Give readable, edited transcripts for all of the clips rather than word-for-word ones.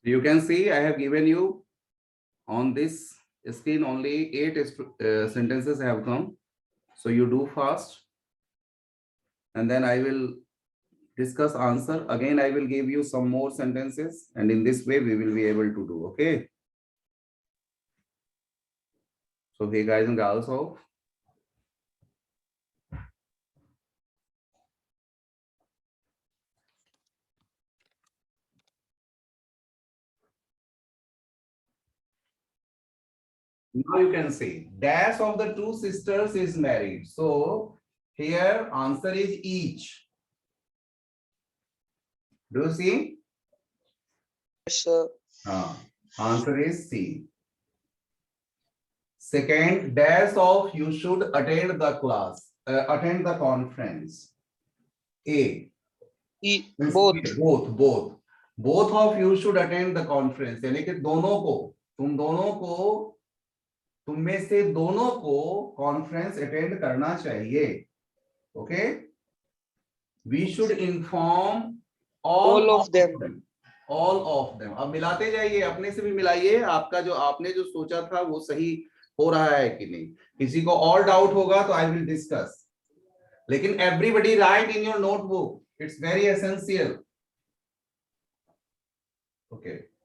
You can see I have given you on this screen only 8 sentences have come. So you do fast, and then I will discuss answer. Again, I will give you some more sentences, and in this way we will be able to do. Okay. So hey guys and girls, so now you can see dash of the two sisters is married. So here answer is each. Do you see? Yes, sir. Answer is C. Second, dash of you should attend the class, attend the conference. A. Both. Both of you should attend the conference. यानी कि दोनों को, तुम में से दोनों को conference attend करना चाहिए. Okay. We should inform all of them. All of them. अब मिलाते जाइए, अपने से भी मिलाइए. आपका जो आपने जो सोचा था वो सही हो रहा है कि नहीं. किसी को और डाउट होगा तो आई विल डिस्कस. लेकिन everybody right in your notebook. It's very essential. Okay.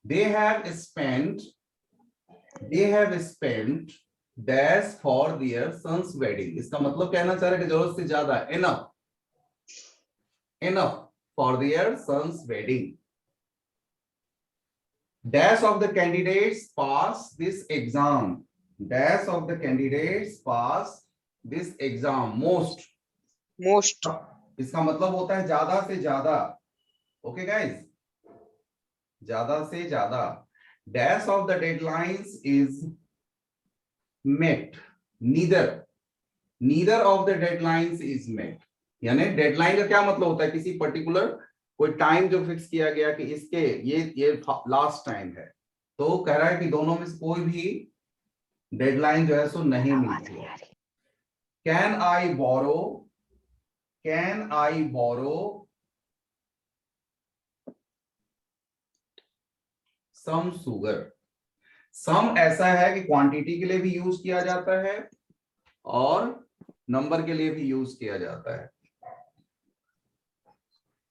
They have spent dash for their son's wedding. इसका मतलब कहना चाह रहे हैं कि जरूरत से ज्यादा, enough for their son's wedding. Dash of the candidates pass this exam. Dash of the candidates pass this exam. Most. इसका मतलब होता है ज्यादा से ज्यादा. ओके गाइस, ज्यादा से ज्यादा. Dash of the deadlines is met. Neither of the deadlines is met. यानी डेडलाइन का क्या मतलब होता है? किसी पर्टिकुलर कोई टाइम जो फिक्स किया गया कि इसके ये लास्ट टाइम है, तो कह रहा है कि दोनों में से कोई भी डेडलाइन जो है सो नहीं मिलती है. Can I borrow some sugar. सम ऐसा है कि क्वांटिटी के लिए भी यूज किया जाता है और नंबर के लिए भी यूज किया जाता है.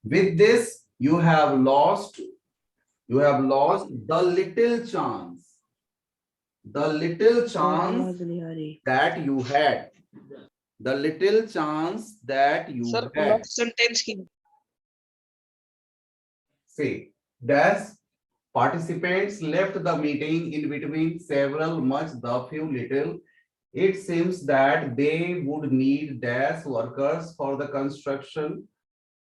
With this you have lost the little chance that you had. The little chance that you Sir, had. sentence की. See, dash participants left the meeting in between several much the few little. It seems that they would need dash workers for the construction.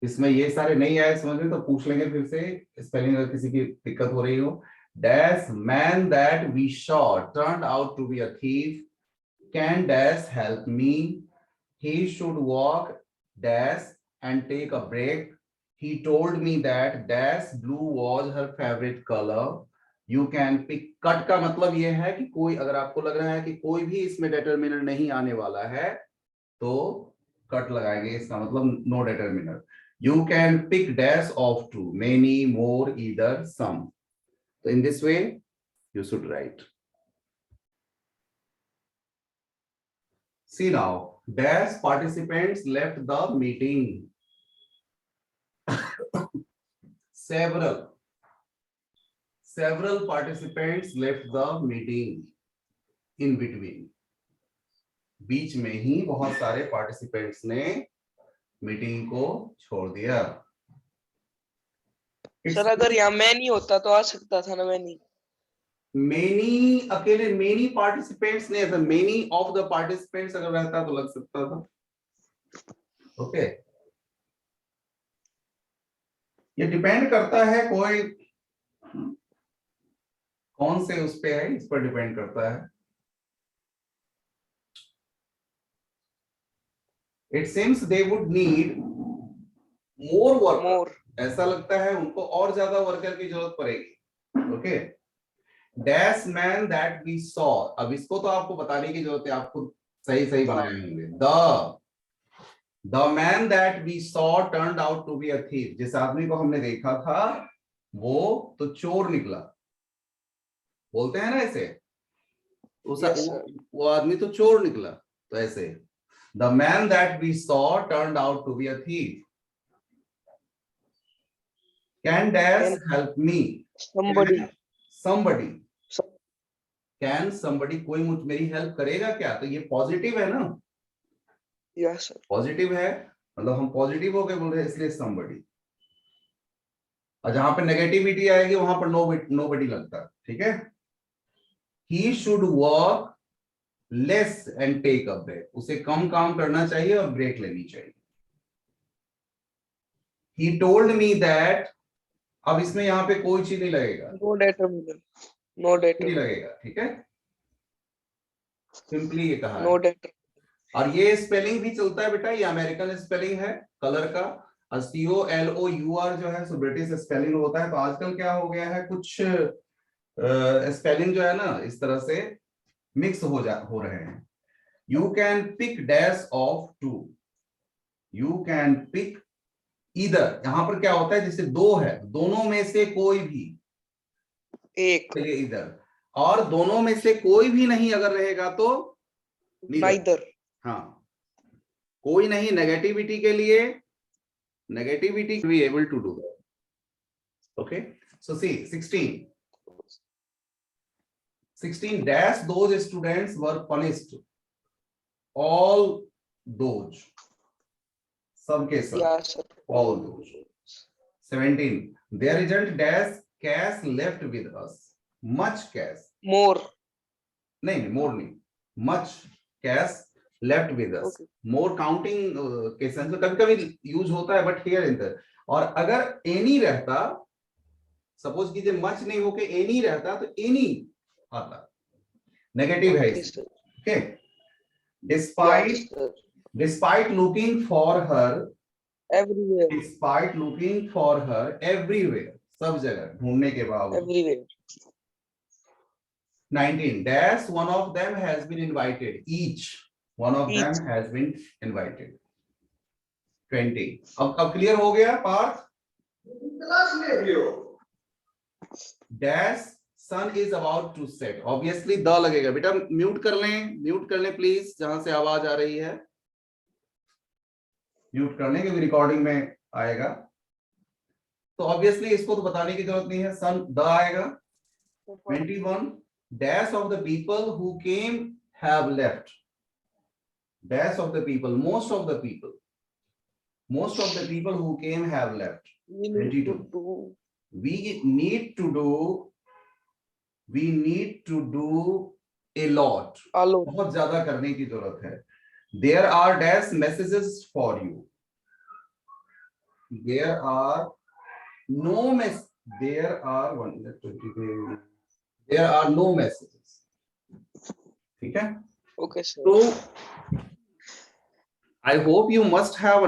इसमें ये सारे नहीं आए समझ में तो पूछ लेंगे फिर से, स्पेलिंग अगर किसी की दिक्कत हो रही हो. Dash man that we saw turned out to be a thief. Can dash help me? He should walk dash and take a break. He told me that dash blue was her favorite color. You can pick. Cut का मतलब ये है कि कोई, अगर आपको लग रहा है कि कोई भी इसमें डिटरमिनर नहीं आने वाला है तो कट लगाएंगे. इसका मतलब no determiner. You can pick dash of two, many, more, either, some. So in this way you should write. See now, dash participants left the meeting. Several participants left the meeting. In between, बीच में ही बहुत सारे participants ने meeting को छोड़ दिया. Sir अगर यहाँ मैं नहीं होता तो आ सकता था ना. मेनी अकेले मेनी पार्टिसिपेंट्स ने, मेनी ऑफ द पार्टिसिपेंट्स अगर रहता तो लग सकता था. ओके. ये डिपेंड करता है कोई कौन से उस पे है, इस पर डिपेंड करता है. It seems they would need more work. ऐसा लगता है उनको और ज्यादा वर्कर की जरूरत पड़ेगी. Okay. Dash man that we saw. अब इसको तो आपको बताने की जरूरत है, आपको सही बनाए होंगे. The man that we saw turned out to be a thief. जिस आदमी को हमने देखा था वो तो चोर निकला, बोलते हैं ना ऐसे, Yes, sir. वो आदमी तो चोर निकला, तो ऐसे the man that we saw turned out to be a thief. Can dash help me? Somebody. Somebody. Some- Can somebody, कोई मेरी हेल्प करेगा क्या? तो ये पॉजिटिव है ना, Yes, sir. पॉजिटिव है, मतलब हम पॉजिटिव हो गए बोल रहे हैं, इसलिए somebody. और जहां पे नेगेटिविटी आएगी वहां पर nobody लगता है, ठीक है. He should work less and take a break. उसे कम काम करना चाहिए और ब्रेक लेनी चाहिए. He told me that, अब इसमें यहाँ पे कोई चीज नहीं लगेगा, No determinant. No नहीं determinant. लगेगा, ठीक है. सिंपली ये कहा है. No determinant. और ये स्पेलिंग भी चलता है बेटा, ये अमेरिकन स्पेलिंग है कलर का, और COLOUR जो है सो ब्रिटिश स्पेलिंग होता है. तो आजकल क्या हो गया है, कुछ स्पेलिंग जो है ना इस तरह से मिक्स हो रहे हैं. You can pick dash of two, you can pick either. यहां पर क्या होता है, जैसे दो है, दोनों में से कोई भी एक. इधर, और दोनों में से कोई भी नहीं अगर रहेगा तो Neither. हाँ, कोई नहीं नेगेटिविटी के लिए, negativity be able to do that. Okay, so see 16 dash those students were punished, all those, सबके सब, Yes, sir. all those. 17 there isn't dash cash left with us, much cash, More. नहीं more नहीं, much cash left with us. Okay. more counting के sense में कभी कभी use होता है, बट हियर इन द, और अगर एनी रहता, सपोज कीजिए मच नहीं होके एनी रहता तो एनी आता, नेगेटिव है Okay, इसमें. sir. Okay. Despite, Yes, sir. Despite looking for her, Everywhere. Despite looking for her everywhere, सब जगह ढूंढने के बावजूद. Everywhere. 19 dash one of them has been invited, each one of Each. them has been invited. 20 अब clear हो गया Parth. dash sun is about to set, obviously the लगेगा बेटा. म्यूट कर लें प्लीज, जहां से आवाज आ रही है म्यूट कर लें क्योंकि रिकॉर्डिंग में आएगा. तो ऑब्वियसली इसको तो बताने की जरूरत नहीं है, सन द आएगा. 21 dash of the people who came have left, dash of the people, most of the people who came have left. We need 22 to do. we need to do a lot, Alone. बहुत ज्यादा करने की जरूरत है. There are dash messages for you, there are no mess, there are no messages. ठीक है. Okay, sir. So I hope you must have